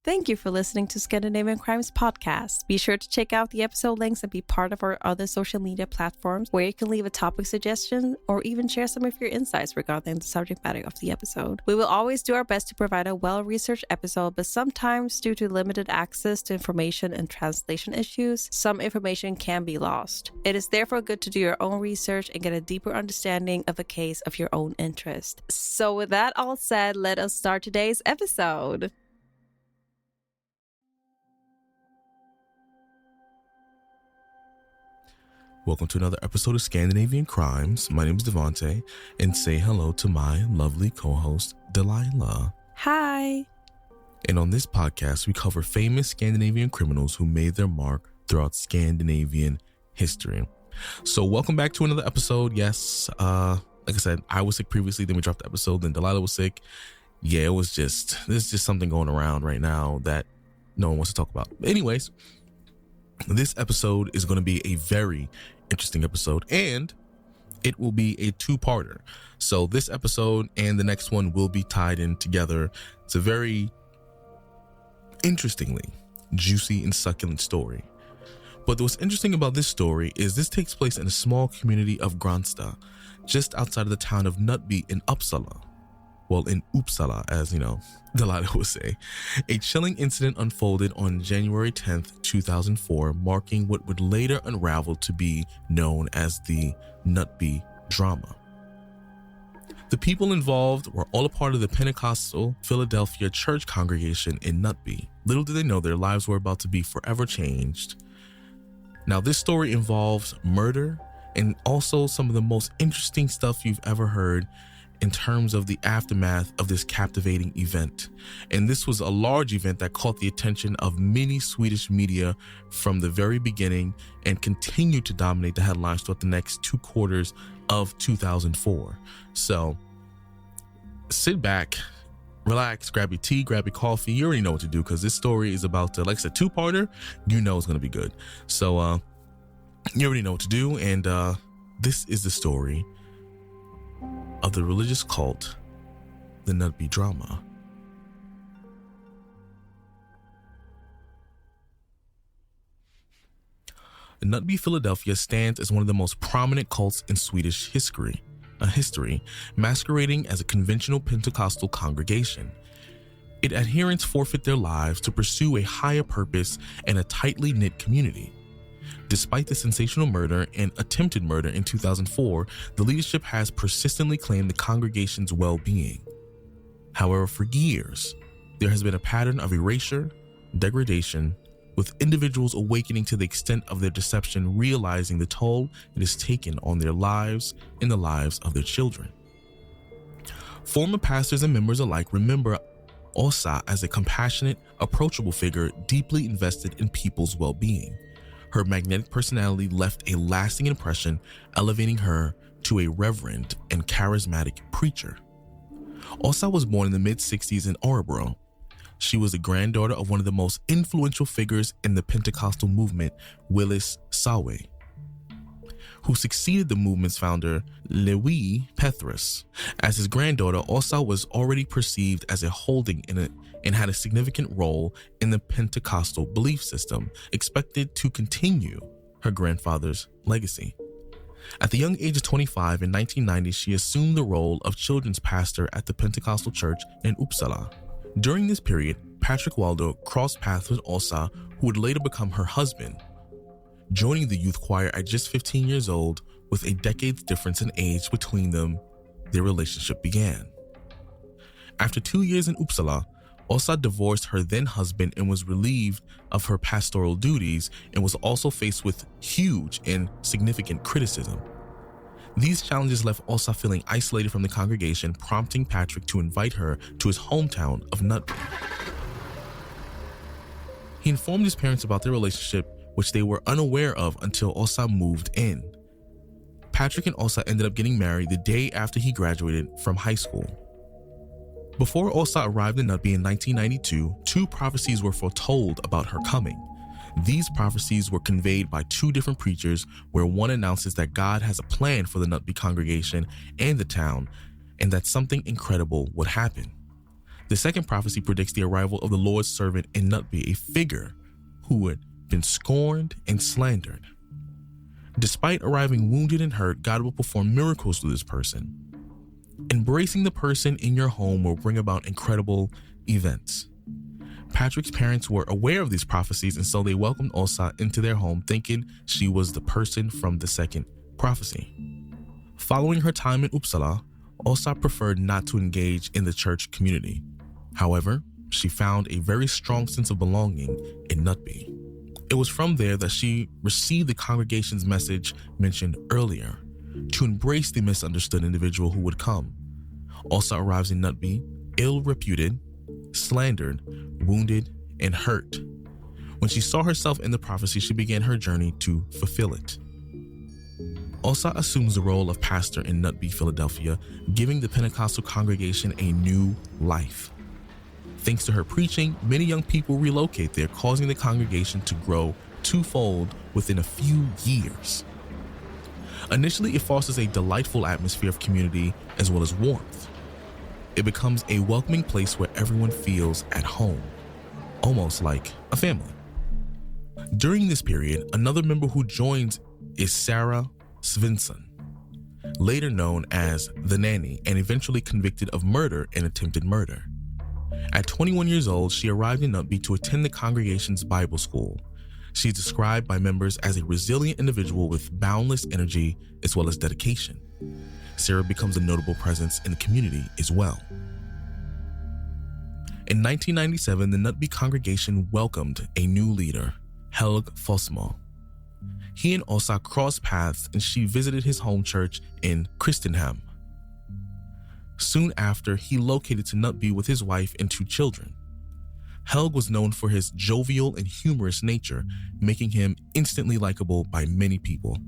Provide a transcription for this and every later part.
Thank you for listening to Scandinavian Crimes Podcast. Be sure to check out the episode links and be part of our other social media platforms where you can leave a topic suggestion or even share some of your insights regarding the subject matter of the episode. We will always do our best to provide a well-researched episode, but sometimes due to limited access to information and translation issues, some information can be lost. It is therefore good to do your own research and get a deeper understanding of a case of your own interest. So with that all said, let us start today's episode. Welcome to another episode of Scandinavian Crimes. My name is Devante, and say hello to my lovely co-host, Delila. Hi. And on this podcast, we cover famous Scandinavian criminals who made their mark throughout Scandinavian history. So welcome back to another episode. Yes, like I said, I was sick previously, then we dropped the episode, then Delila was sick. Yeah, there's just something going around right now that no one wants to talk about. But anyways, this episode is going to be a very interesting episode, and it will be a two-parter. So this episode and the next one will be tied in together. It's a very interestingly juicy and succulent story. But what's interesting about this story is this takes place in a small community of Granstad, just outside of the town of Knutby in Uppsala. Well, in Uppsala, as you know, Delila would say. A chilling incident unfolded on January 10th, 2004, marking what would later unravel to be known as the Knutby drama. The people involved were all a part of the Pentecostal Philadelphia church congregation in Knutby. Little did they know their lives were about to be forever changed. Now, this story involves murder and also some of the most interesting stuff you've ever heard in terms of the aftermath of this captivating event. And this was a large event that caught the attention of many Swedish media from the very beginning and continued to dominate the headlines throughout the next 2 quarters of 2004. So sit back, relax, grab your tea, grab your coffee. You already know what to do because this story is about to, like I said, 2-parter. You know it's going to be good. So you already know what to do. And this is the story of the religious cult, the Knutby drama. Knutby, Philadelphia stands as one of the most prominent cults in Swedish history, masquerading as a conventional Pentecostal congregation. Its adherents forfeit their lives to pursue a higher purpose and a tightly knit community. Despite the sensational murder and attempted murder in 2004, the leadership has persistently claimed the congregation's well-being. However, for years, there has been a pattern of erasure, degradation, with individuals awakening to the extent of their deception, realizing the toll it has taken on their lives and the lives of their children. Former pastors and members alike remember Åsa as a compassionate, approachable figure deeply invested in people's well-being. Her magnetic personality left a lasting impression, elevating her to a reverend and charismatic preacher. Åsa was born in the mid-60s in Örebro. She was the granddaughter of one of the most influential figures in the Pentecostal movement, Willis Sawe, who succeeded the movement's founder, Lewi Petrus. As his granddaughter, Åsa was already perceived as a holding and had a significant role in the Pentecostal belief system, expected to continue her grandfather's legacy. At the young age of 25 in 1990, she assumed the role of children's pastor at the Pentecostal church in Uppsala. During this period, Patrick Waldo crossed paths with Åsa, who would later become her husband, joining the youth choir at just 15 years old. With a decade's difference in age between them, their relationship began. After 2 years in Uppsala, Åsa divorced her then husband and was relieved of her pastoral duties, and was also faced with huge and significant criticism. These challenges left Åsa feeling isolated from the congregation, prompting Patrick to invite her to his hometown of Knutby. He informed his parents about their relationship, which they were unaware of until Åsa moved in. Patrick and Åsa ended up getting married the day after he graduated from high school. Before Åsa arrived in Knutby in 1992, 2 prophecies were foretold about her coming. These prophecies were conveyed by 2 different preachers, where one announces that God has a plan for the Knutby congregation and the town, and that something incredible would happen. The second prophecy predicts the arrival of the Lord's servant in Knutby, a figure who had been scorned and slandered. Despite arriving wounded and hurt, God will perform miracles through this person. Embracing the person in your home will bring about incredible events. Patrick's parents were aware of these prophecies, and so they welcomed Åsa into their home, thinking she was the person from the second prophecy. Following her time in Uppsala, Åsa preferred not to engage in the church community. However, she found a very strong sense of belonging in Knutby. It was from there that she received the congregation's message mentioned earlier, to embrace the misunderstood individual who would come. Åsa arrives in Knutby, ill-reputed, slandered, wounded, and hurt. When she saw herself in the prophecy, she began her journey to fulfill it. Åsa assumes the role of pastor in Knutby, Philadelphia, giving the Pentecostal congregation a new life. Thanks to her preaching, many young people relocate there, causing the congregation to grow twofold within a few years. Initially, it fosters a delightful atmosphere of community as well as warmth. It becomes a welcoming place where everyone feels at home, almost like a family. During this period, another member who joins is Sarah Svensson, later known as the Nanny, and eventually convicted of murder and attempted murder. At 21 years old, she arrived in Knutby to attend the congregation's Bible school. She is described by members as a resilient individual with boundless energy as well as dedication. Sarah becomes a notable presence in the community as well. In 1997, the Knutby congregation welcomed a new leader, Helge Fossmo. He and Åsa crossed paths, and she visited his home church in Kristinehamn. Soon after, he located to Knutby with his wife and 2 children. Helge was known for his jovial and humorous nature, making him instantly likable by many people.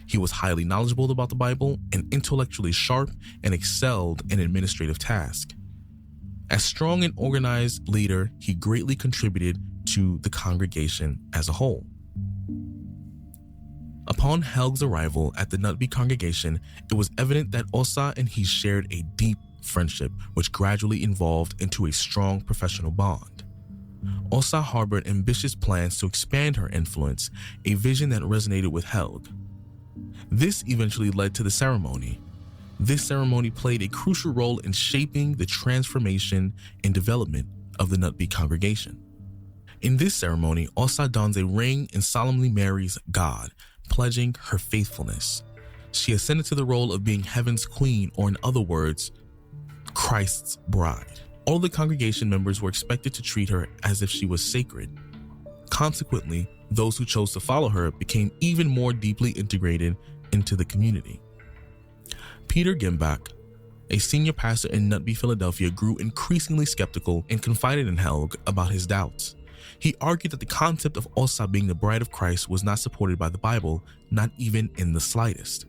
He was highly knowledgeable about the Bible and intellectually sharp, and excelled in administrative tasks. As strong and organized leader, he greatly contributed to the congregation as a whole. Upon Helge's arrival at the Knutby congregation, it was evident that Åsa and he shared a deep friendship, which gradually evolved into a strong professional bond. Åsa harbored ambitious plans to expand her influence, a vision that resonated with Helge. This eventually led to the ceremony. This ceremony played a crucial role in shaping the transformation and development of the Knutby congregation. In this ceremony, Åsa dons a ring and solemnly marries God, pledging her faithfulness. She ascended to the role of being heaven's queen, or in other words, Christ's bride. All the congregation members were expected to treat her as if she was sacred. Consequently, those who chose to follow her became even more deeply integrated into the community. Peter Gimbach, a senior pastor in Knutby, Philadelphia, grew increasingly skeptical and confided in Helge about his doubts. He argued that the concept of Åsa being the bride of Christ was not supported by the Bible, not even in the slightest.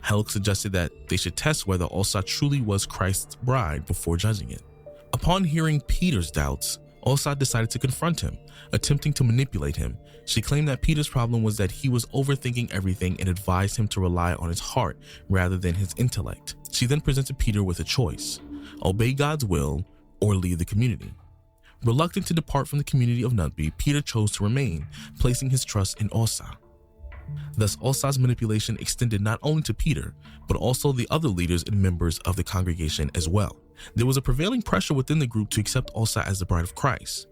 Helge suggested that they should test whether Åsa truly was Christ's bride before judging it. Upon hearing Peter's doubts, Åsa decided to confront him, attempting to manipulate him. She claimed that Peter's problem was that he was overthinking everything and advised him to rely on his heart rather than his intellect. She then presented Peter with a choice: obey God's will or leave the community. Reluctant to depart from the community of Knutby, Peter chose to remain, placing his trust in Åsa. Thus, Åsa's manipulation extended not only to Peter, but also the other leaders and members of the congregation as well. There was a prevailing pressure within the group to accept Åsa as the bride of Christ.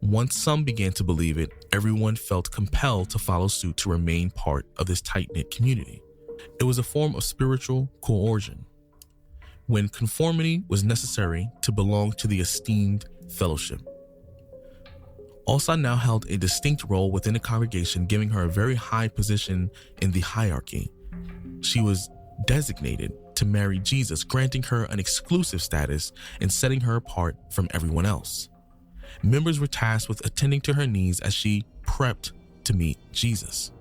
Once some began to believe it, everyone felt compelled to follow suit to remain part of this tight-knit community. It was a form of spiritual coercion, when conformity was necessary to belong to the esteemed fellowship. Åsa now held a distinct role within the congregation, giving her a very high position in the hierarchy. She was designated to marry Jesus, granting her an exclusive status and setting her apart from everyone else. Members were tasked with attending to her needs as she prepped to meet Jesus.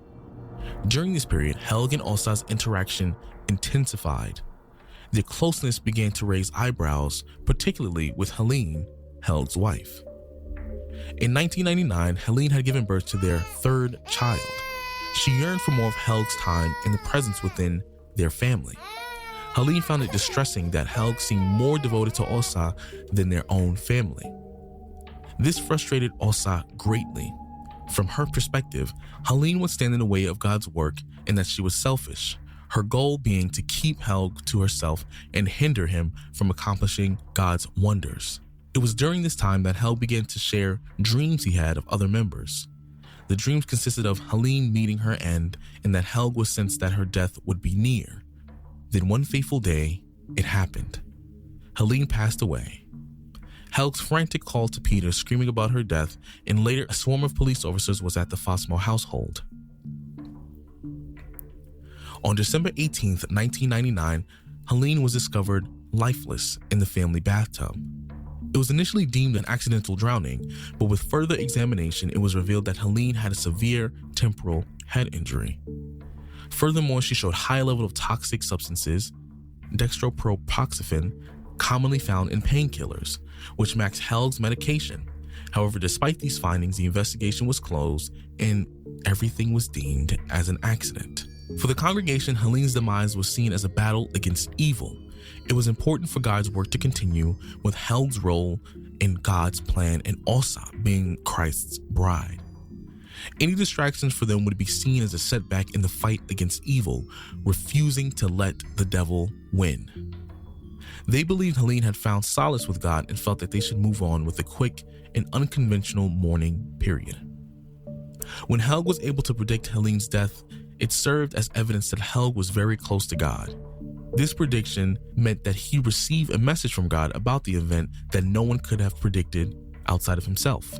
During this period, Helge and Åsa's interaction intensified. Their closeness began to raise eyebrows, particularly with Helene, Helge's wife. In 1999, Helene had given birth to their 3rd child. She yearned for more of Helge's time and the presence within their family. Helene found it distressing that Helg seemed more devoted to Åsa than their own family. This frustrated Åsa greatly. From her perspective, Helene would stand in the way of God's work and that she was selfish, her goal being to keep Helg to herself and hinder him from accomplishing God's wonders. It was during this time that Helg began to share dreams he had of other members. The dreams consisted of Helene meeting her end and that Helg was sensed that her death would be near. Then one fateful day, it happened. Helene passed away. Helg's frantic call to Peter screaming about her death, and later a swarm of police officers was at the Fossmo household. On December 18th, 1999, Helene was discovered lifeless in the family bathtub. It was initially deemed an accidental drowning, but with further examination, it was revealed that Helene had a severe temporal head injury. Furthermore, she showed high level of toxic substances, dextropropoxyphen, commonly found in painkillers, which matched Helg's medication. However, despite these findings, the investigation was closed and everything was deemed as an accident. For the congregation, Helene's demise was seen as a battle against evil. It was important for God's work to continue, with Helg's role in God's plan and Åsa being Christ's bride. Any distractions for them would be seen as a setback in the fight against evil, refusing to let the devil win. They believed Helene had found solace with God and felt that they should move on with a quick and unconventional mourning period. When Helg was able to predict Helene's death, it served as evidence that Helg was very close to God. This prediction meant that he received a message from God about the event that no one could have predicted outside of himself.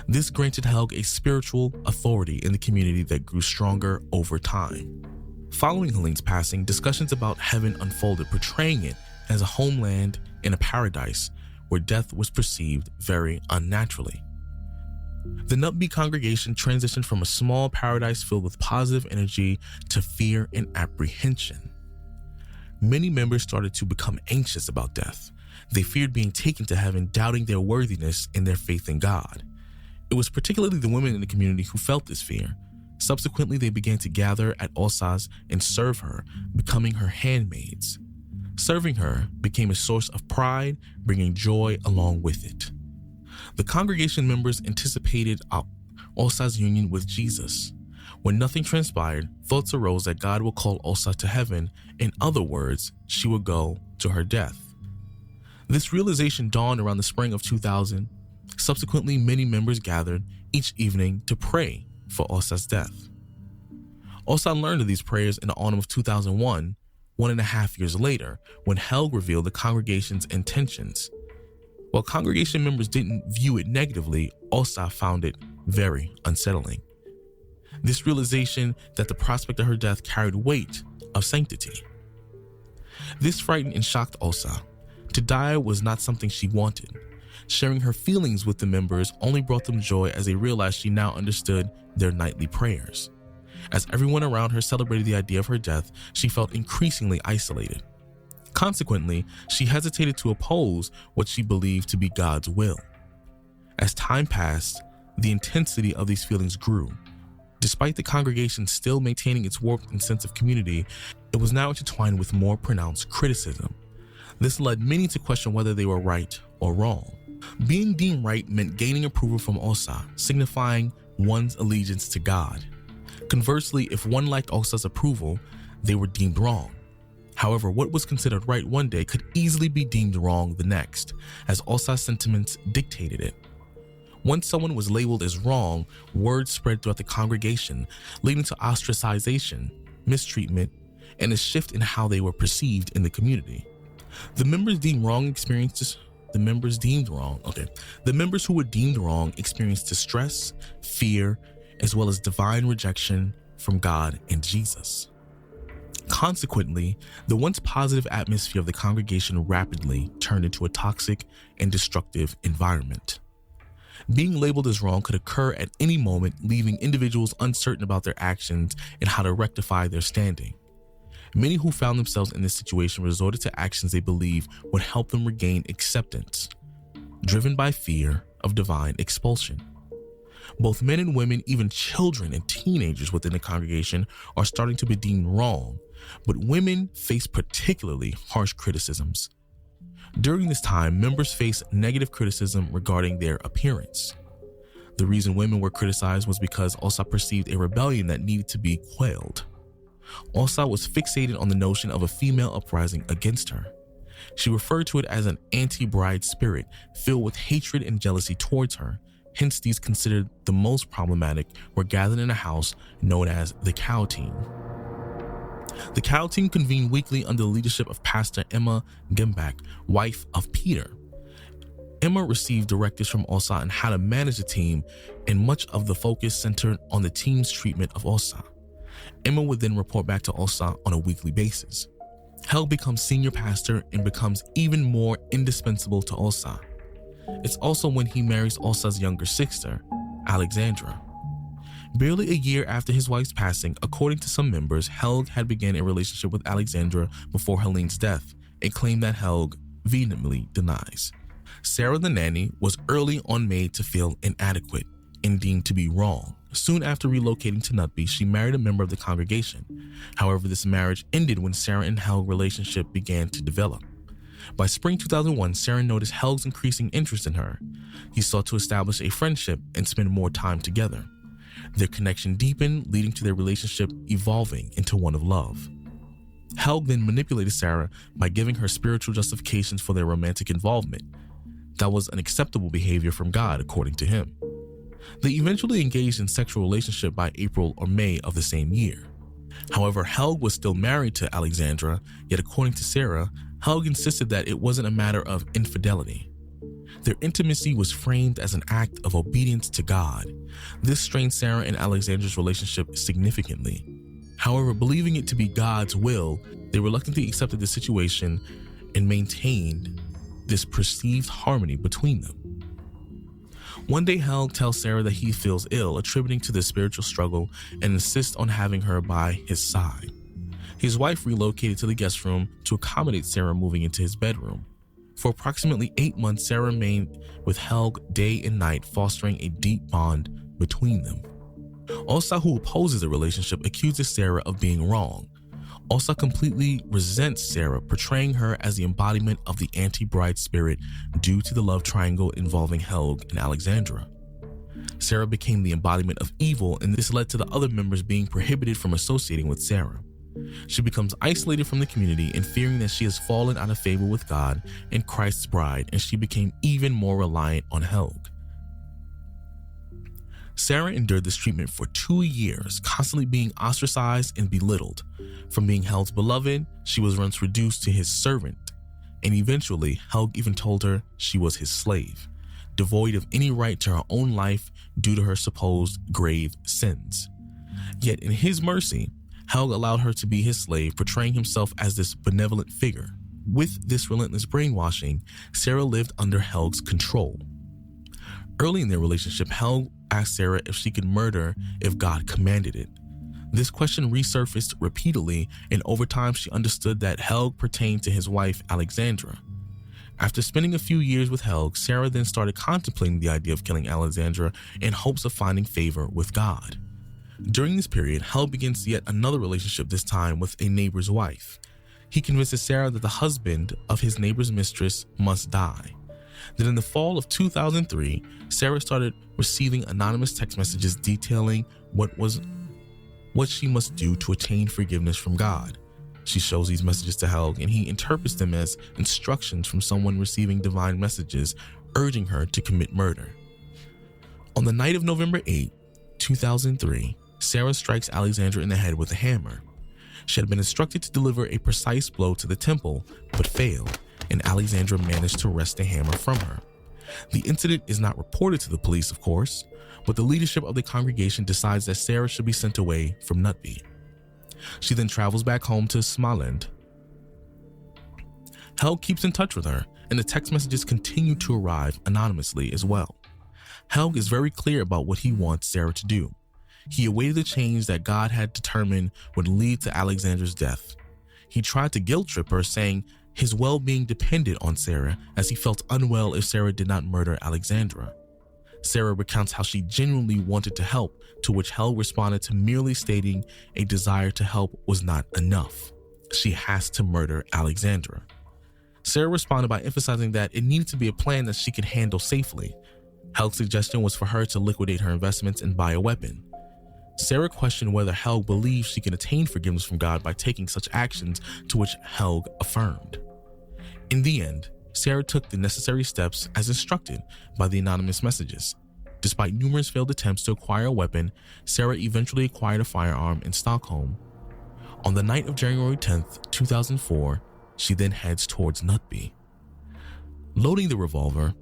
This granted Helg a spiritual authority in the community that grew stronger over time. Following Helene's passing, discussions about heaven unfolded, portraying it as a homeland in a paradise where death was perceived very unnaturally. The Knutby congregation transitioned from a small paradise filled with positive energy to fear and apprehension. Many members started to become anxious about death. They feared being taken to heaven, doubting their worthiness and their faith in God. It was particularly the women in the community who felt this fear. Subsequently, they began to gather at Åsa's and serve her, becoming her handmaids. Serving her became a source of pride, bringing joy along with it. The congregation members anticipated Åsa's union with Jesus. When nothing transpired, thoughts arose that God would call Åsa to heaven. In other words, she would go to her death. This realization dawned around the spring of 2000. Subsequently, many members gathered each evening to pray for Åsa's death. Åsa learned of these prayers in the autumn of 2001, 1.5 years later, when Helg revealed the congregation's intentions. While congregation members didn't view it negatively, Åsa found it very unsettling. This realization that the prospect of her death carried weight of sanctity. This frightened and shocked Åsa. To die was not something she wanted. Sharing her feelings with the members only brought them joy as they realized she now understood their nightly prayers. As everyone around her celebrated the idea of her death, she felt increasingly isolated. Consequently, she hesitated to oppose what she believed to be God's will. As time passed, the intensity of these feelings grew. Despite the congregation still maintaining its warmth and sense of community, it was now intertwined with more pronounced criticism. This led many to question whether they were right or wrong. Being deemed right meant gaining approval from Åsa, signifying one's allegiance to God. Conversely, if one lacked Åsa's approval, they were deemed wrong. However, what was considered right one day could easily be deemed wrong the next, as Åsa's sentiments dictated it. Once someone was labeled as wrong, word spread throughout the congregation, leading to ostracization, mistreatment, and a shift in how they were perceived in the community. The members who were deemed wrong experienced distress, fear, as well as divine rejection from God and Jesus. Consequently, the once positive atmosphere of the congregation rapidly turned into a toxic and destructive environment. Being labeled as wrong could occur at any moment, leaving individuals uncertain about their actions and how to rectify their standing. Many who found themselves in this situation resorted to actions they believe would help them regain acceptance, driven by fear of divine expulsion. Both men and women, even children and teenagers within the congregation, are starting to be deemed wrong, but women face particularly harsh criticisms. During this time, members face negative criticism regarding their appearance. The reason women were criticized was because Åsa perceived a rebellion that needed to be quelled. Åsa was fixated on the notion of a female uprising against her. She referred to it as an anti-bride spirit filled with hatred and jealousy towards her. Hence, these considered the most problematic were gathered in a house known as the Cow Team. The Cow Team convened weekly under the leadership of Pastor Emma Gembach, wife of Peter. Emma received directives from Åsa on how to manage the team, and much of the focus centered on the team's treatment of Åsa. Emma would then report back to Åsa on a weekly basis. Helg becomes senior pastor and becomes even more indispensable to Åsa. It's also when he marries Åsa's younger sister, Alexandra. Barely a year after his wife's passing, according to some members, Helg had begun a relationship with Alexandra before Helene's death, a claim that Helg vehemently denies. Sarah the nanny was early on made to feel inadequate and deemed to be wrong. Soon after relocating to Knutby, she married a member of the congregation. However, this marriage ended when Sarah and Helg's relationship began to develop. By spring 2001, Sarah noticed Helg's increasing interest in her. He sought to establish a friendship and spend more time together. Their connection deepened, leading to their relationship evolving into one of love. Helg then manipulated Sarah by giving her spiritual justifications for their romantic involvement. That was an acceptable behavior from God, according to him. They eventually engaged in sexual relationship by April or May of the same year. However, Helg was still married to Alexandra, yet according to Sarah, Helg insisted that it wasn't a matter of infidelity. Their intimacy was framed as an act of obedience to God. This strained Sarah and Alexandra's relationship significantly. However, believing it to be God's will, they reluctantly accepted the situation and maintained this perceived harmony between them. One day, Helg tells Sarah that he feels ill, attributing to the spiritual struggle, and insists on having her by his side. His wife relocated to the guest room to accommodate Sarah moving into his bedroom. For approximately 8 months, Sarah remained with Helg day and night, fostering a deep bond between them. Åsa, who opposes the relationship, accuses Sarah of being wrong. Åsa completely resents Sarah, portraying her as the embodiment of the anti-bride spirit due to the love triangle involving Helg and Alexandra. Sarah became the embodiment of evil, and this led to the other members being prohibited from associating with Sarah. She becomes isolated from the community, and fearing that she has fallen out of favor with God and Christ's bride, and she became even more reliant on Helg. Sarah endured this treatment for 2 years, constantly being ostracized and belittled. From being Helg's beloved, she was once reduced to his servant, and eventually Helg even told her she was his slave, devoid of any right to her own life due to her supposed grave sins. Yet in his mercy, Helg allowed her to be his slave, portraying himself as this benevolent figure. With this relentless brainwashing, Sarah lived under Helg's control. Early in their relationship, Helg asked Sarah if she could murder if God commanded it. This question resurfaced repeatedly, and over time she understood that Helg pertained to his wife Alexandra. After spending a few years with Helg, Sarah then started contemplating the idea of killing Alexandra in hopes of finding favor with God. During this period, Helg begins yet another relationship, this time with a neighbor's wife. He convinces Sarah that the husband of his neighbor's mistress must die. Then in the fall of 2003, Sarah started receiving anonymous text messages detailing what she must do to attain forgiveness from God. She shows these messages to Helg, and he interprets them as instructions from someone receiving divine messages urging her to commit murder. On the night of November 8, 2003, Sarah strikes Alexandra in the head with a hammer. She had been instructed to deliver a precise blow to the temple, but failed, and Alexandra managed to wrest the hammer from her. The incident is not reported to the police, of course, but the leadership of the congregation decides that Sarah should be sent away from Knutby. She then travels back home to Småland. Helg keeps in touch with her, and the text messages continue to arrive anonymously as well. Helg is very clear about what he wants Sarah to do. He awaited the change that God had determined would lead to Alexandra's death. He tried to guilt trip her, saying his well-being depended on Sarah, as he felt unwell if Sarah did not murder Alexandra. Sarah recounts how she genuinely wanted to help, to which Helg responded to merely stating a desire to help was not enough. She has to murder Alexandra. Sarah responded by emphasizing that it needed to be a plan that she could handle safely. Helg's suggestion was for her to liquidate her investments and buy a weapon. Sarah questioned whether Helg believed she could attain forgiveness from God by taking such actions, to which Helg affirmed. In the end, Sarah took the necessary steps as instructed by the anonymous messages. Despite numerous failed attempts to acquire a weapon, Sarah eventually acquired a firearm in Stockholm. On the night of January 10th, 2004, she then heads towards Knutby. Loading the revolver,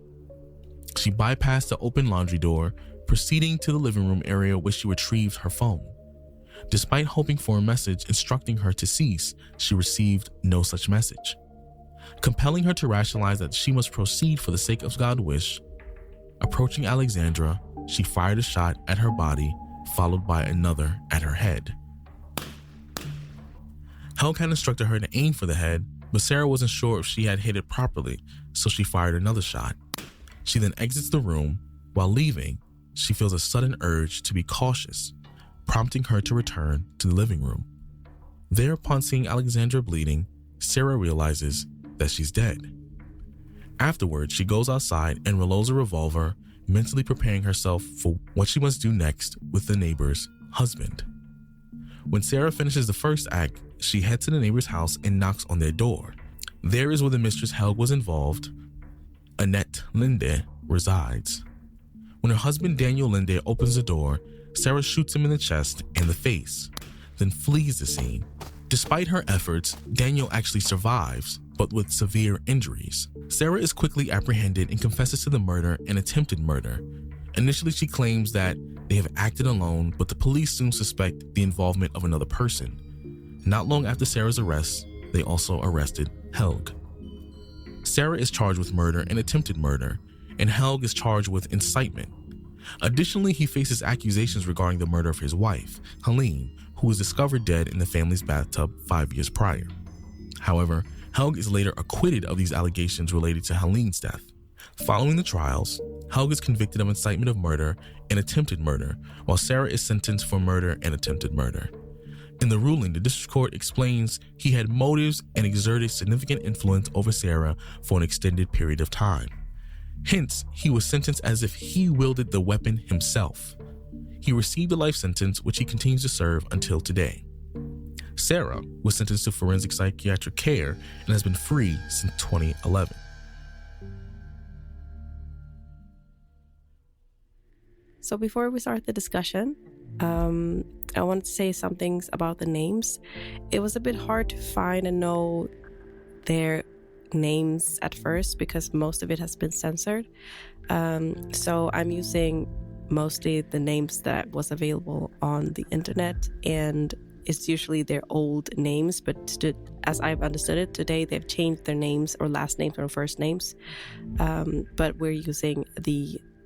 she bypassed the open laundry door, proceeding to the living room area where she retrieved her phone. Despite hoping for a message instructing her to cease, she received no such message. Compelling her to rationalize that she must proceed for the sake of God's wish, approaching Alexandra, she fired a shot at her body, followed by another at her head. Helg had instructed her to aim for the head, but Sarah wasn't sure if she had hit it properly, so she fired another shot. She then exits the room. While leaving, she feels a sudden urge to be cautious, prompting her to return to the living room. There, upon seeing Alexandra bleeding, Sarah realizes that she's dead. Afterwards, she goes outside and reloads a revolver, mentally preparing herself for what she must do next with the neighbor's husband. When Sarah finishes the first act, she heads to the neighbor's house and knocks on their door. There is where the mistress Helg was involved, Daniel Linde, resides. When her husband Daniel Linde opens the door, Sarah shoots him in the chest and the face, then flees the scene. Despite her efforts, Daniel actually survives, but with severe injuries. Sarah is quickly apprehended and confesses to the murder and attempted murder. Initially, she claims that they have acted alone, but the police soon suspect the involvement of another person. Not long after Sarah's arrest, they also arrested Helg. Sarah is charged with murder and attempted murder, and Helg is charged with incitement. Additionally, he faces accusations regarding the murder of his wife, Helene, who was discovered dead in the family's bathtub 5 years prior. However, Helg is later acquitted of these allegations related to Helene's death. Following the trials, Helg is convicted of incitement of murder and attempted murder, while Sarah is sentenced for murder and attempted murder. In the ruling, the district court explains he had motives and exerted significant influence over Sarah for an extended period of time. Hence, he was sentenced as if he wielded the weapon himself. He received a life sentence, which he continues to serve until today. Sarah was sentenced to forensic psychiatric care and has been free since 2011. So before we start the discussion, I wanted to say some things about the names. It was a bit hard to find and know their names at first because most of it has been censored. So I'm using mostly the names that was available on the internet, and it's usually their old names, but as I've understood it, today they've changed their names or last names or first names. But we're using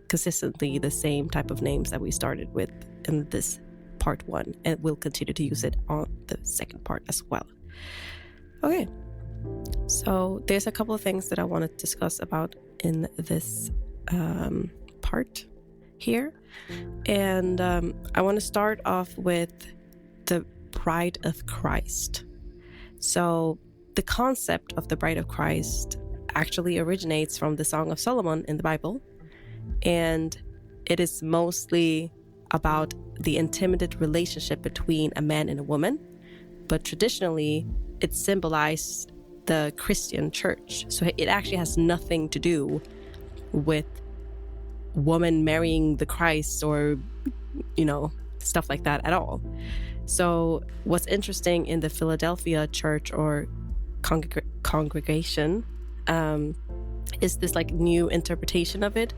consistently the same type of names that we started with in this part 1, and we'll continue to use it on the second part as well. Okay, so there's a couple of things that I want to discuss about in this part here, and I want to start off with the Bride of Christ. So the concept of the Bride of Christ actually originates from the Song of Solomon in the Bible, and it is mostly about the intimate relationship between a man and a woman, but traditionally it symbolized the Christian church. So it actually has nothing to do with woman marrying the Christ or, stuff like that at all. So what's interesting in the Philadelphia church or congregation is this new interpretation of it,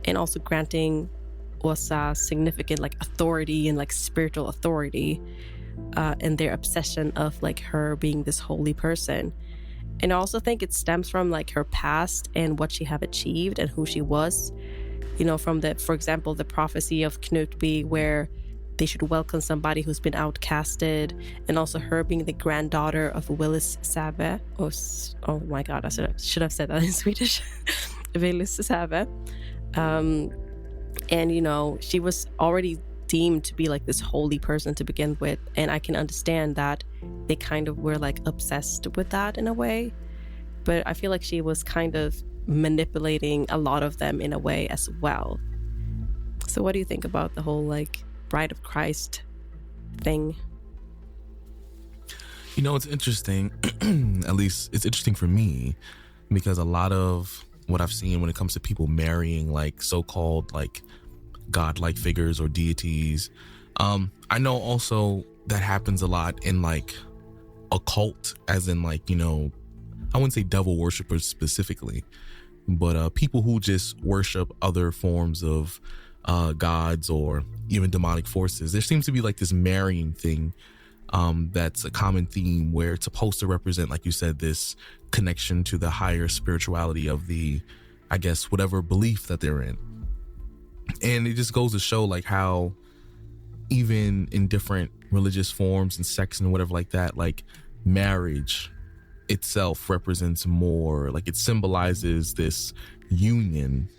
and also granting was a significant authority and spiritual authority, and their obsession of her being this holy person. And I also think it stems from her past and what she have achieved and who she was, from for example, the prophecy of Knutby, where they should welcome somebody who's been outcasted, and also her being the granddaughter of Willis Säve. Oh my God, I should have said that in Swedish. Willis Säve. And, you know, she was already deemed to be like this holy person to begin with. And I can understand that they kind of were like obsessed with that in a way. But I feel like she was kind of manipulating a lot of them in a way as well. So what do you think about the whole like Bride of Christ thing? You know, it's interesting. At least it's interesting for me, because a lot of what I've seen when it comes to people marrying like so-called like godlike figures or deities, I know also that happens a lot in like a cult, as in like, you know, I wouldn't say devil worshippers specifically, but people who just worship other forms of gods or even demonic forces. There seems to be like this marrying thing that's a common theme, where it's supposed to represent, like you said, this connection to the higher spirituality of the, I guess, whatever belief that they're in. And it just goes to show like how even in different religious forms and sects and whatever like that, like marriage itself represents more, like it symbolizes this union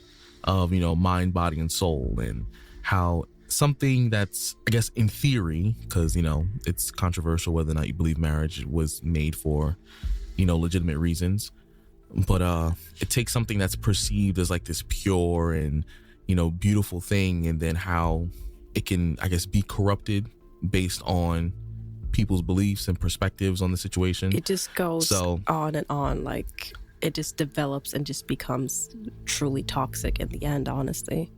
of, you know, mind, body, and soul, and how something that's, I guess, in theory, because, you know, it's controversial whether or not you believe marriage was made for, you know, legitimate reasons, but it takes something that's perceived as like this pure and, you know, beautiful thing, and then how it can, I guess, be corrupted based on people's beliefs and perspectives on the situation. It just goes on and on. Like it just develops and just becomes truly toxic in the end, honestly.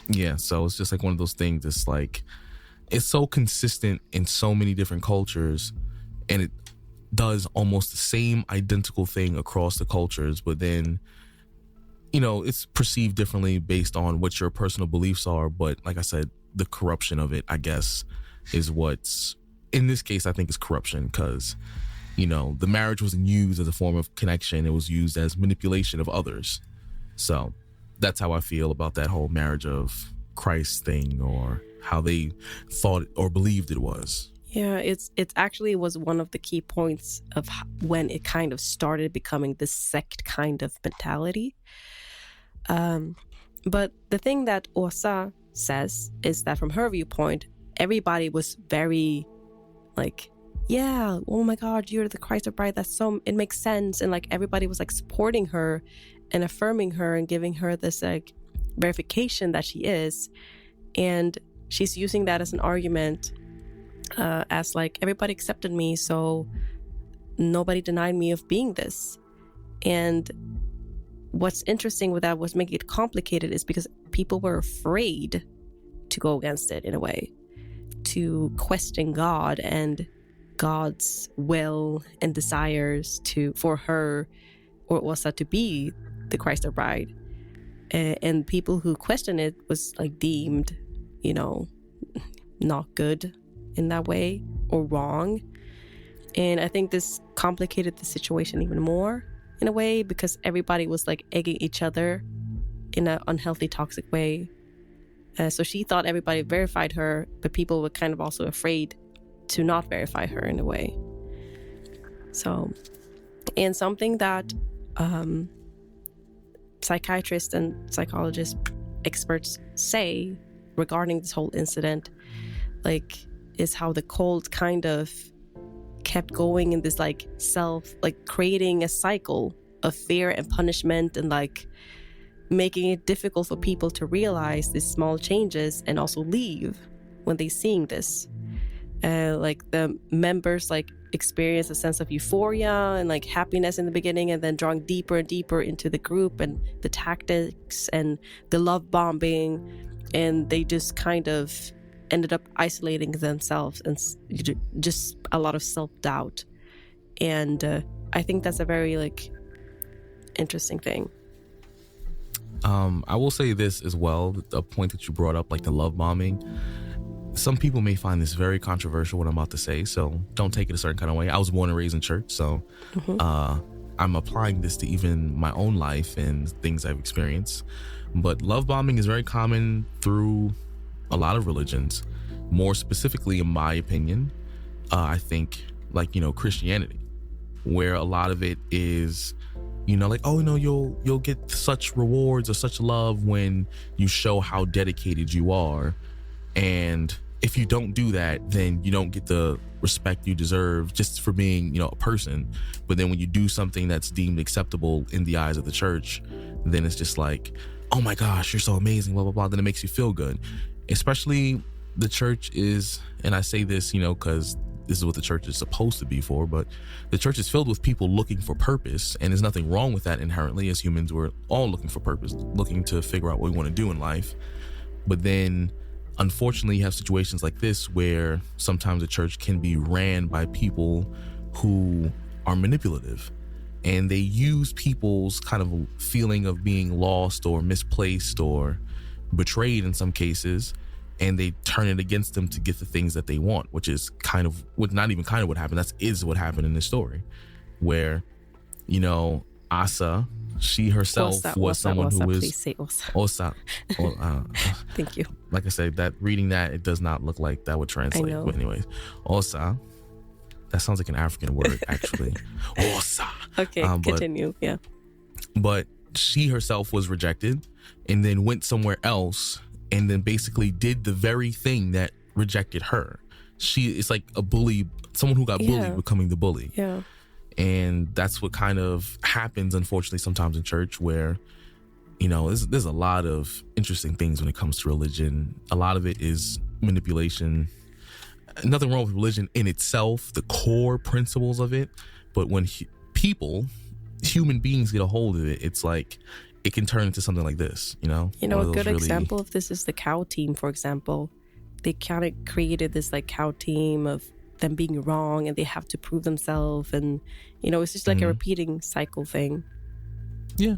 Yeah, so it's just like one of those things. It's like, it's so consistent in so many different cultures, and it does almost the same identical thing across the cultures, but then, you know, it's perceived differently based on what your personal beliefs are. But like I said, the corruption of it, I guess, is what's, in this case, I think is corruption, because, you know, the marriage wasn't used as a form of connection. It was used as manipulation of others. So that's how I feel about that whole marriage of Christ thing, or how they thought or believed it was. Yeah, it actually was one of the key points of when it kind of started becoming this sect kind of mentality. But the thing that Åsa says is that from her viewpoint, everybody was very like, yeah, oh my God, you're the Christ bride. That's so, it makes sense. And like everybody was like supporting her and affirming her and giving her this like verification that she is. And she's using that as an argument, as like, everybody accepted me, so nobody denied me of being this. And what's interesting with that, what's making it complicated, is because people were afraid to go against it in a way, to question God and God's will and desires for her or Åsa to be the Christ bride. And people who questioned it was like deemed, you know, not good in that way, or wrong. And I think this complicated the situation even more in a way, because everybody was like egging each other in an unhealthy, toxic way. So she thought everybody verified her, but people were kind of also afraid to not verify her in a way. So, and something that psychiatrists and psychologist experts say regarding this whole incident, like, is how the cult kind of kept going in this like creating a cycle of fear and punishment, and like making it difficult for people to realize these small changes and also leave when they seeing this. Like the members like experience a sense of euphoria and like happiness in the beginning, and then drawing deeper and deeper into the group and the tactics and the love bombing, and they just kind of ended up isolating themselves, and just a lot of self-doubt. And I think that's a very like interesting thing. I will say this as well, the point that you brought up, like the love bombing. Some people may find this very controversial, what I'm about to say, so don't take it a certain kind of way. I was born and raised in church, so I'm applying this to even my own life and things I've experienced. But love bombing is very common through a lot of religions. More specifically, in my opinion, I think, like, you know, Christianity, where a lot of it is Like, oh no, you'll get such rewards or such love when you show how dedicated you are, and if you don't do that, then you don't get the respect you deserve just for being, a person. But then when you do something that's deemed acceptable in the eyes of the church, then it's just like, oh my gosh, you're so amazing, blah blah blah. Then it makes you feel good. Especially the church is, and I say this, because this is what the church is supposed to be for, but the church is filled with people looking for purpose, and there's nothing wrong with that inherently. As humans, we're all looking for purpose, looking to figure out what we want to do in life. But then unfortunately, you have situations like this where sometimes the church can be ran by people who are manipulative, and they use people's kind of feeling of being lost or misplaced or betrayed in some cases, and they turn it against them to get the things that they want, which is not even what happened. That is what happened in this story, where, Asa, she herself was someone who was... Please say Osa. Osa. Thank you. Like I said, reading that, it does not look like that would translate. I know. But anyways, Osa. That sounds like an African word, actually. Osa. Okay, continue. Yeah. But she herself was rejected and then went somewhere else and then basically did the very thing that rejected her. It's like a bully, someone who got bullied becoming the bully. Yeah. And that's what kind of happens, unfortunately, sometimes in church, where, there's a lot of interesting things when it comes to religion. A lot of it is manipulation. Nothing wrong with religion in itself, the core principles of it. But when human beings get a hold of it, it's like it can turn into something like this, a good example of this is the cow team, for example. They kind of created this like cow team of them being wrong, and they have to prove themselves, and it's just like a repeating cycle thing. Yeah,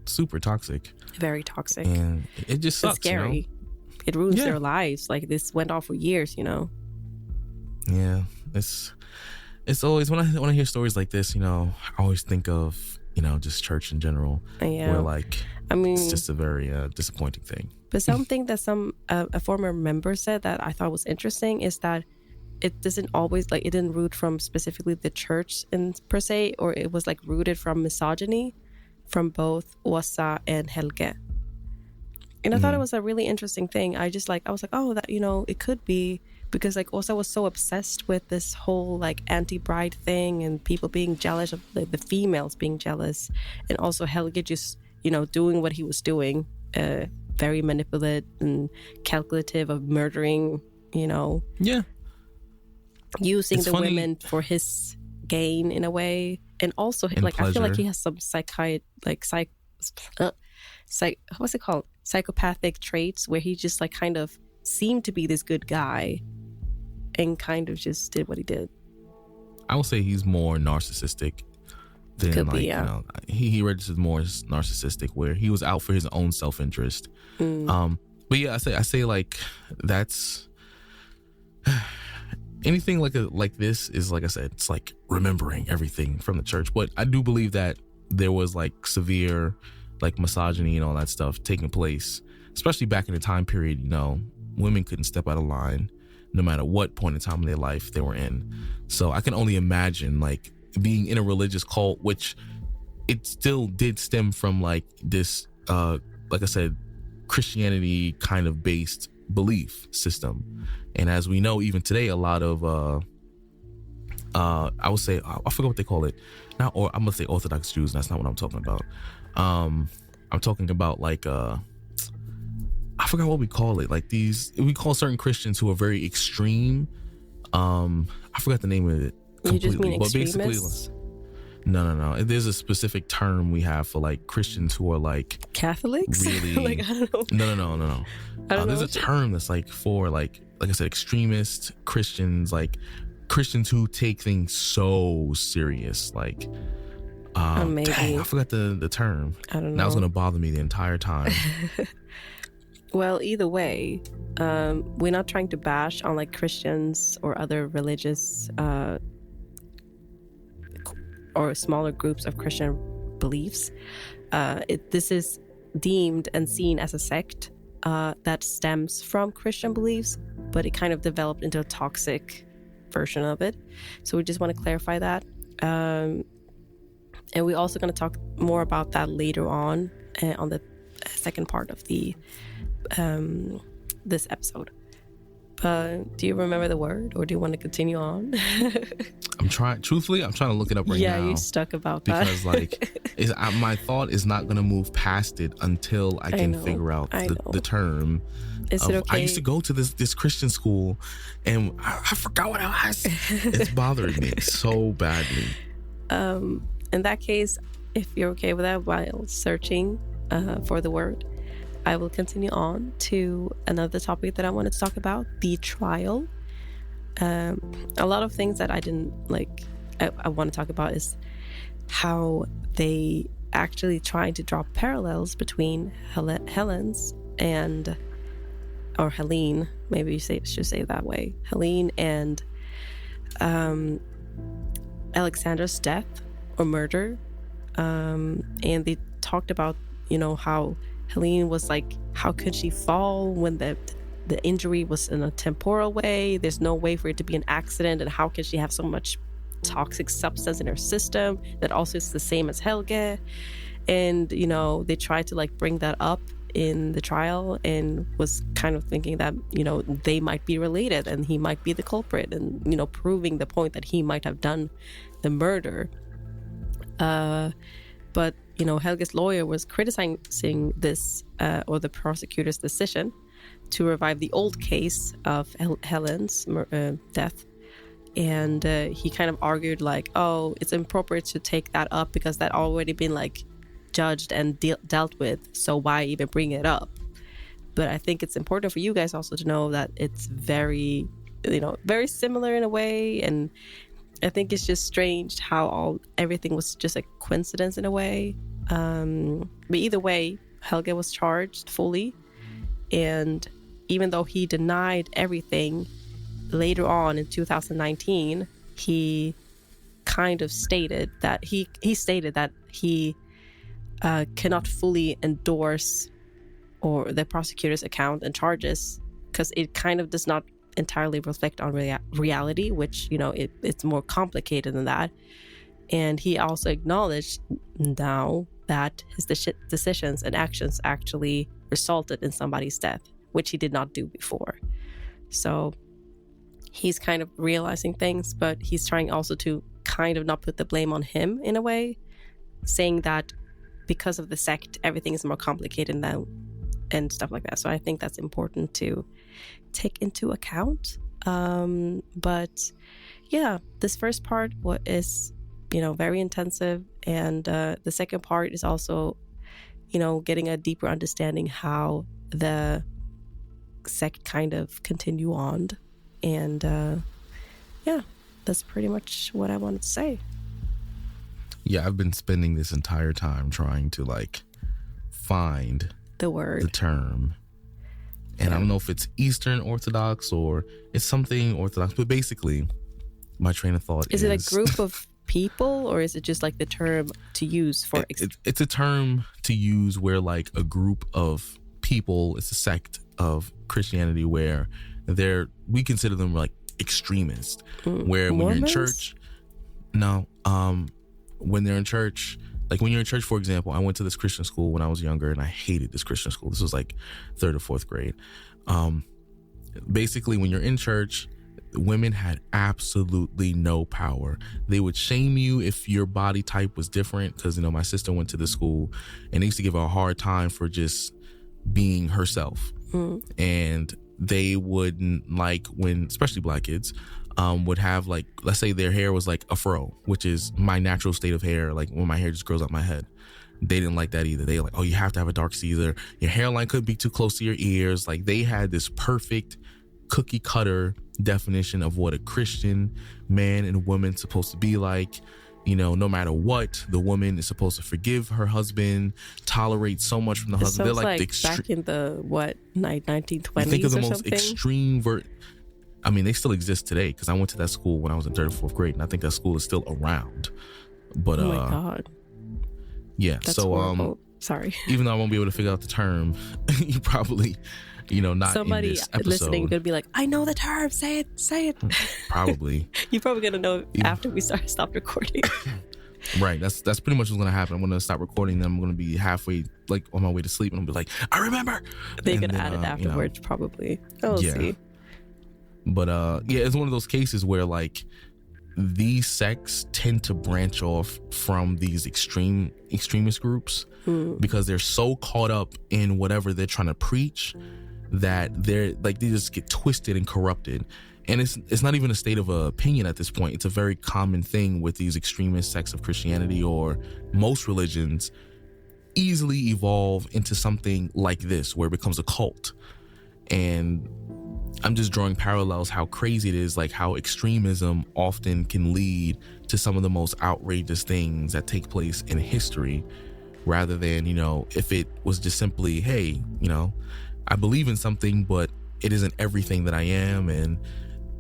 super toxic, very toxic, and it just sucks. It's scary. It ruins their lives. Like, this went on for years. Yeah, it's always when I hear stories like this, I always think of just church in general, where it's just a very disappointing thing. But something that a former member said that I thought was interesting is that it doesn't always, it didn't root from specifically the church per se, or it was rooted from misogyny from both Åsa and Helge. And I thought it was a really interesting thing. I was like, oh, that, it could be because Åsa was so obsessed with this whole anti-bride thing and people being jealous of the females being jealous, and also Helge just, doing what he was doing, very manipulative and calculative of murdering, using the women for his gain in a way, and also and I feel like he has some what's it called, psychopathic traits where he just kind of seemed to be this good guy and kind of just did what he did. I will say he's more narcissistic than he registered more as narcissistic, where he was out for his own self-interest. But yeah, I say that's anything like this is, like I said, it's like remembering everything from the church. But I do believe that there was severe misogyny and all that stuff taking place, especially back in the time period. Women couldn't step out of line no matter what point in time in their life they were in. So I can only imagine being in a religious cult, which it still did stem from this like I said, Christianity kind of based belief system. And as we know, even today, a lot of I would say, I forget what they call it now, or I'm gonna say Orthodox Jews, and that's not what I'm talking about. I'm talking about I forgot what we call it. We call certain Christians who are very extreme. I forgot the name of it completely. You just mean extremists? No. There's a specific term we have for Christians who are Catholics. Really? I don't know. No. There's a term that's for like I said, extremist Christians, Christians who take things so serious. Maybe. Dang, I forgot the term. I don't know. That was gonna bother me the entire time. Well, either way, we're not trying to bash on Christians or other religious or smaller groups of Christian beliefs. This is deemed and seen as a sect that stems from Christian beliefs, but it kind of developed into a toxic version of it. So we just want to clarify that. And we're also going to talk more about that later on the second part of the this episode. But do you remember the word, or do you want to continue on? I'm trying to look it up right now. Yeah, you're stuck about that. Because my thought is not going to move past it until I can figure out the term. Is it okay? I used to go to this Christian school, and I forgot what it was. It's bothering me so badly. In that case, if you're okay with that, while searching for the word, I will continue on to another topic that I wanted to talk about, the trial. A lot of things that I didn't I want to talk about is how they actually trying to draw parallels between Helene, maybe you should say it that way, Helene and Alexandra's death or murder. And they talked about, how Helene was like, how could she fall when the injury was in a temporal way? There's no way for it to be an accident. And how can she have so much toxic substance in her system that also is the same as Helge? And, they tried to bring that up in the trial and was kind of thinking that, they might be related and he might be the culprit and, proving the point that he might have done the murder. But Helge's lawyer was criticizing this or the prosecutor's decision to revive the old case of Helene's death. And he kind of argued it's inappropriate to take that up because that already been judged and dealt with. So why even bring it up? But I think it's important for you guys also to know that it's very, very similar in a way. And I think it's just strange how everything was just a coincidence in a way. But either way, Helge was charged fully. And even though he denied everything, later on in 2019, he kind of stated that he cannot fully endorse or the prosecutor's account and charges because it kind of does not entirely reflect on reality, which it's more complicated than that. And he also acknowledged now that his decisions and actions actually resulted in somebody's death, which he did not do before. So he's kind of realizing things, but he's trying also to kind of not put the blame on him in a way, saying that because of the sect, everything is more complicated now and stuff like that. So I think that's important to take into account. But yeah, this first part is, very intensive. And the second part is also, getting a deeper understanding how the sect kind of continue on. And yeah, that's pretty much what I wanted to say. Yeah, I've been spending this entire time trying to find the term. And I don't know if it's Eastern Orthodox or it's something Orthodox, but basically my train of thought is... Is it a group of people or is it just the term to use for... It's a term to use where a group of people, it's a sect of Christianity where we consider them extremists, where Mormons? When you're in church... No, when they're in church... when you're in church, for example, I went to this Christian school when I was younger and I hated this Christian school. This was 3rd or 4th grade. Basically, when you're in church, women had absolutely no power. They would shame you if your body type was different because, my sister went to the school and they used to give her a hard time for just being herself. And they wouldn't when, especially black kids, would have let's say their hair was a fro, which is my natural state of hair, when my hair just grows out my head. They didn't like that either. They were oh, you have to have a dark Caesar. Your hairline couldn't be too close to your ears. They had this perfect cookie cutter definition of what a Christian man and woman's supposed to be like. No matter what, the woman is supposed to forgive her husband, tolerate so much from the husband. They're the back in the 1920s I think of the or most something? extreme they still exist today because I went to that school when I was in 3rd or 4th grade, and I think that school is still around. But oh my God. Yeah. That's so horrible. Sorry. Even though I won't be able to figure out the term, you probably, not somebody in this episode. listening could be like, I know the term. Say it. Probably. You're probably gonna know after we stop recording. Right. That's pretty much what's going to happen. I'm going to stop recording them. I'm going to be halfway, like, on my way to sleep, and I'm going to be like, I remember. They're going to add it afterwards, probably. We'll see. But, it's one of those cases where, like, these sects tend to branch off from these extremist groups because they're so caught up in whatever they're trying to preach that they just get twisted and corrupted. And it's not even a state of opinion at this point. It's a very common thing with these extremist sects of Christianity, or most religions easily evolve into something like this, where it becomes a cult. And I'm just drawing parallels how crazy it is, like how extremism often can lead to some of the most outrageous things that take place in history, rather than, if it was just simply, hey, I believe in something, but it isn't everything that I am. And,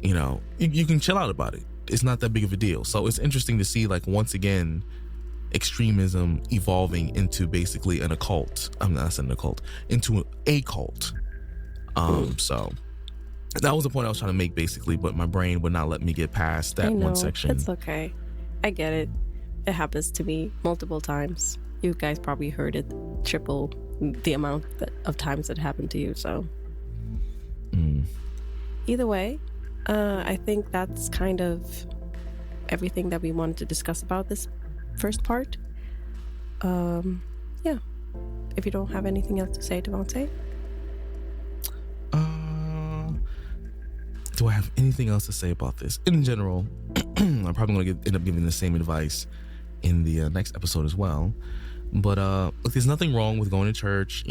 you can chill out about it. It's not that big of a deal. So it's interesting to see, like, once again, extremism evolving into basically an occult. I'm not saying an occult, into a cult. So that was the point I was trying to make, basically, but my brain would not let me get past that one section. It's okay. I get it. It happens to me multiple times. You guys probably heard it triple the amount of times it happened to you, so. Either way, I think that's kind of everything that we wanted to discuss about this first part. Yeah. If you don't have anything else to say, Devante? Do I have anything else to say about this? In general, I'm probably going to end up giving the same advice in the next episode as well. But look, there's nothing wrong with going to church,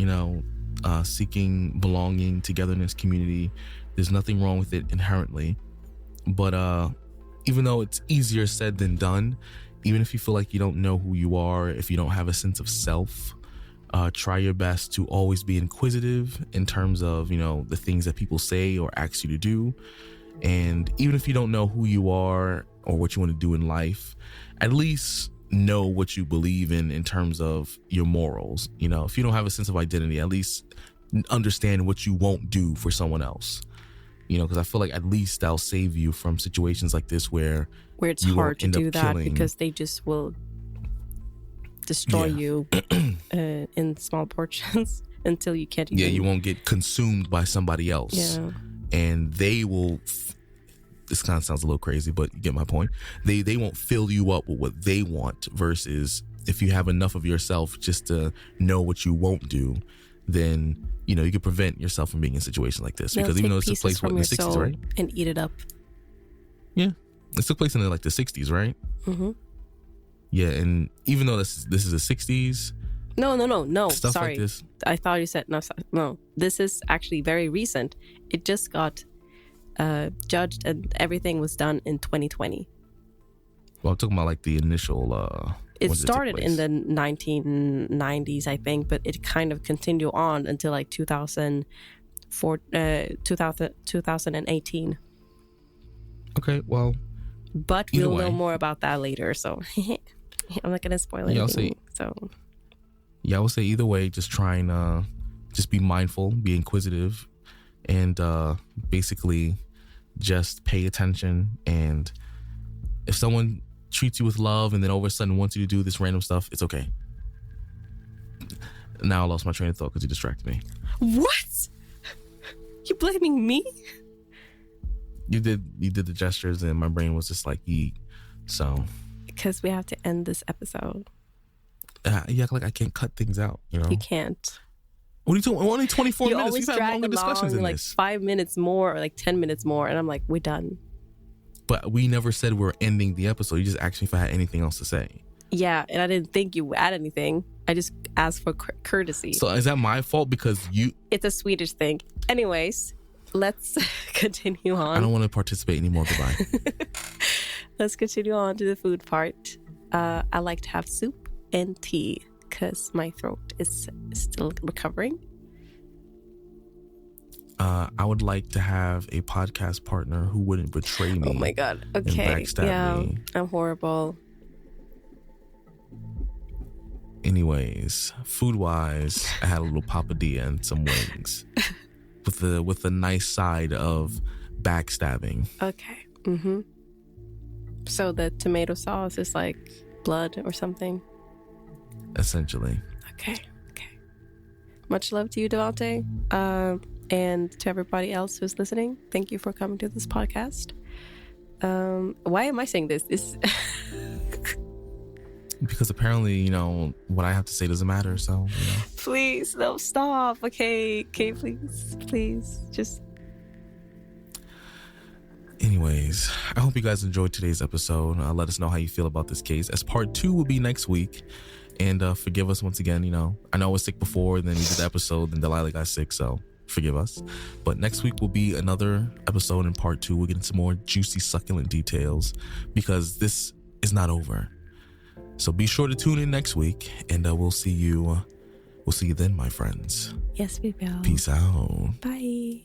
seeking belonging, togetherness, community. There's nothing wrong with it inherently. But even though it's easier said than done, even if you feel like you don't know who you are, if you don't have a sense of self, try your best to always be inquisitive in terms of, the things that people say or ask you to do. And even if you don't know who you are or what you want to do in life, at least know what you believe in terms of your morals. If you don't have a sense of identity, at least understand what you won't do for someone else. Because I feel like at least that'll save you from situations like this where it's hard to do that because they just will destroy you in small portions until you can't even... you won't get consumed by somebody else. And they will... This kind of sounds a little crazy, but you get my point. They won't fill you up with what they want, versus if you have enough of yourself just to know what you won't do, then you can prevent yourself from being in situations like this. Because even though it took place in the 60s, right? And eat it up. Yeah, it took place in the 60s, right? Mm-hmm. Yeah, and even though this is the 60s. No. Stuff Sorry, like this. I thought you said no. This is actually very recent. It just got judged and everything was done in 2020. Well, I'm talking about the initial. It started in the 1990s, I think, but it kind of continued on until 2018. Okay, well. But we'll know more about that later, so I'm not gonna spoil anything. I would say either way, just try and just be mindful, be inquisitive, and basically just pay attention. And if someone treats you with love and then all of a sudden wants you to do this random stuff, it's okay. Now I lost my train of thought because you distracted me. What? You blaming me? You did the gestures and my brain was just like, yeet. So because we have to end this episode. You act like I can't cut things out, You can't. What are you doing? Only 24 you minutes. Always We've had longer discussions in this. 5 minutes more or 10 minutes more. And I'm like, we're done. But we never said we were ending the episode. You just asked me if I had anything else to say. Yeah, and I didn't think you would add anything. I just asked for courtesy. So is that my fault because you... It's a Swedish thing. Anyways, let's continue on. I don't want to participate anymore. Goodbye. Let's continue on to the food part. I like to have soup and tea because my throat is still recovering. I would like to have a podcast partner who wouldn't betray me. Oh my God. Okay. And backstab me. I'm horrible. Anyways, food-wise, I had a little papadilla and some wings with the nice side of backstabbing. Okay. Mm-hmm. So the tomato sauce is blood or something. Essentially. Okay. Much love to you, Devante, and to everybody else who's listening. Thank you for coming to this podcast. Why am I saying this? Because apparently, what I have to say doesn't matter. So, Please, no, stop. Okay, please, just. Anyways, I hope you guys enjoyed today's episode. Let us know how you feel about this case, as part 2 will be next week. And forgive us once again. I know I was sick before, then we did the episode, then Delila got sick, so forgive us. But next week will be another episode in part 2. We'll get into more juicy, succulent details, because this is not over. So be sure to tune in next week, and we'll see you then, my friends. Yes, we will. Peace out. Bye.